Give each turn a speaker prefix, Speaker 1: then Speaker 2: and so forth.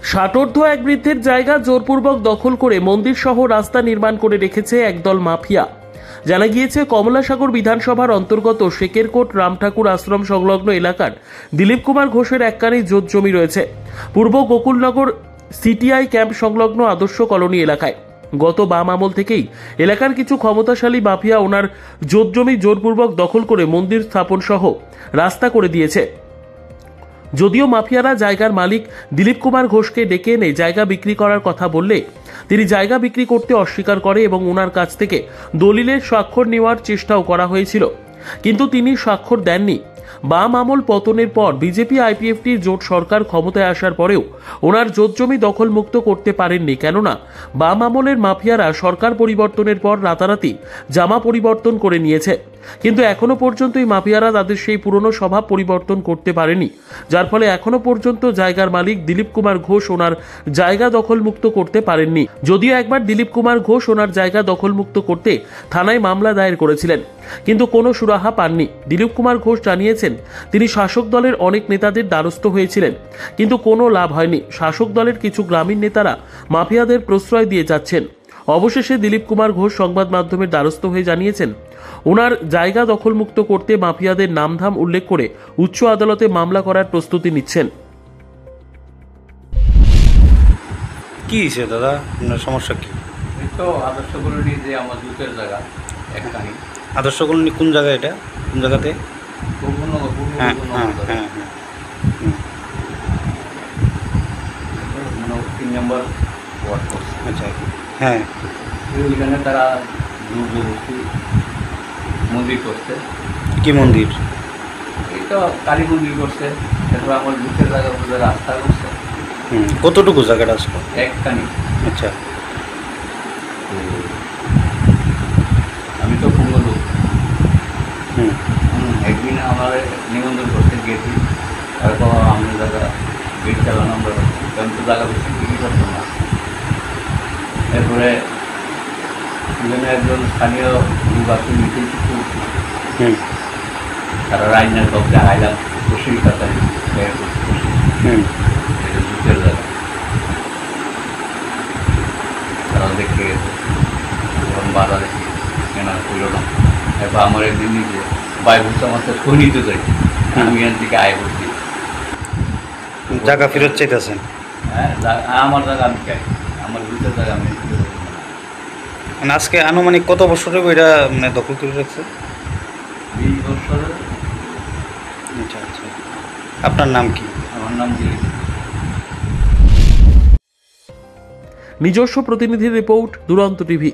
Speaker 1: ষাটোর্ধ্ব এক বৃদ্ধের জায়গা জোরপূর্বক দখল করে মন্দির সহ রাস্তা নির্মাণ করে রেখেছে একদল মাফিয়া। জানা গিয়েছে, কমলাসাগর বিধানসভার অন্তর্গত শেকেরকোট রামঠাকুর আশ্রম সংলগ্ন এলাকার দিলীপ কুমার ঘোষের একখানি জোত জমি রয়েছে পূর্ব গোকুলনগর সিটিআই ক্যাম্প সংলগ্ন আদর্শ কলোনি এলাকায়। গত বাম আমল থেকেই এলাকার কিছু ক্ষমতাশালী মাফিয়া ওনার জোত জমি জোরপূর্বক দখল করে মন্দির স্থাপন সহ রাস্তা করে দিয়েছে। যদিও মাফিয়ারা জায়গার মালিক দিলীপ কুমার ঘোষকে ডেকে এনে জায়গা বিক্রি করার কথা বললে তিনি জায়গা বিক্রি করতে অস্বীকার করে এবং ওনার কাছ থেকে দলিলের স্বাক্ষর নেওয়ার চেষ্টাও করা হয়েছিল, কিন্তু তিনি স্বাক্ষর দেননি। বাম আমল পতনের পর বিজেপি আইপিএফটি জোট সরকার ক্ষমতায় আসার পরেও ওনার জোট জমি দখলমুক্ত করতে পারেননি, কেননা বাম আমলের মাফিয়ারা সরকার পরিবর্তনের পর রাতারাতি জামা পরিবর্তন করে নিয়েছে, কিন্তু এখনো পর্যন্ত এই মাফিয়ারা তাদের সেই পুরনো স্বভাব পরিবর্তন করতে পারেনি, যার ফলে এখনো পর্যন্ত জায়গার মালিক দিলীপ কুমার ঘোষ ওনার জায়গা দখলমুক্ত করতে পারেননি। যদিও একবার দিলীপ কুমার ঘোষ ওনার জায়গা দখলমুক্ত করতে থানায় মামলা দায়ের করেছিলেন, কিন্তু কোনো সুরাহা পাননি। দিলীপ কুমার ঘোষ জানিয়েছেন তিনি শাসক দলের অনেক নেতাদের দ্বারস্থ হয়েছিলেন, কিন্তু কোনো লাভ হয়নি। শাসক দলের কিছু গ্রামীণ নেতারা মাফিয়াদের প্রশ্রয় দিয়ে যাচ্ছেন। অবশেষে দিলীপ কুমার ঘোষ সংবাদ মাধ্যমের দ্বারস্থ হয়ে জানিয়েছেন ওনার জায়গা দখলমুক্ত করতে মাফিয়াদের নামধাম উল্লেখ করে উচ্চ আদালতে মামলা করার প্রস্তুতি নিচ্ছেন।
Speaker 2: কি হয়েছে দাদা, আপনার সমস্যা কি?
Speaker 3: তো আদর্শ কলোনি যে আমার জুতের জায়গা একখানি।
Speaker 2: আদর্শ কলোনি কোন জায়গা, এটা কোন জায়গাতে? হ্যাঁ হ্যাঁ হ্যাঁ হ্যাঁ
Speaker 3: 3 নম্বর ওয়ার্ড করছে।
Speaker 2: আচ্ছা হ্যাঁ,
Speaker 3: ওইখানে তারা জোরজবস্তি মন্দির করছে।
Speaker 2: কি মন্দির?
Speaker 3: এই তো কালী মন্দির করছে, তারপর আমার জুতের জায়গা বলে রাস্তা করছে।
Speaker 2: কতটুকু জায়গাটা আসলো?
Speaker 3: একখানি।
Speaker 2: আচ্ছা,
Speaker 3: আমি তো পূর্ণ লোক। একদিন আমার নিমন্ত্রণ করতে গেছি, তারপর আমি জায়গা গেট চালানো আমরা কারণ তো জায়গা বেশি বিক্রি করতো না। এরপরে একজন স্থানীয় নির্বাচন মিটিং তারা রাজনার কবজে আইলাম বসেই তাড়াতাড়ি জুতের জায়গা তারা দেখতে গেছে, যখন বাধা দেখি কেনা করল না। এরপর আমার একদিন নিজে বাইরে আমার তো সই নিতে যাই, আমি এখান থেকে আয় করছি।
Speaker 2: জায়গা ফেরত চাইতেছেন?
Speaker 3: হ্যাঁ, আমার জায়গা আমি চাই, আমার জুতের জায়গা আমি।
Speaker 2: মানে আজকে আনুমানিক কত বছর হবে এটা মানে দখল করে রাখছে?
Speaker 3: 20 বছর।
Speaker 2: আচ্ছা আচ্ছা, আপনার নাম কি?
Speaker 3: আমার নাম দিলীপ।
Speaker 1: নিজস্ব প্রতিনিধি রিপোর্ট, দুরন্ত টিভি।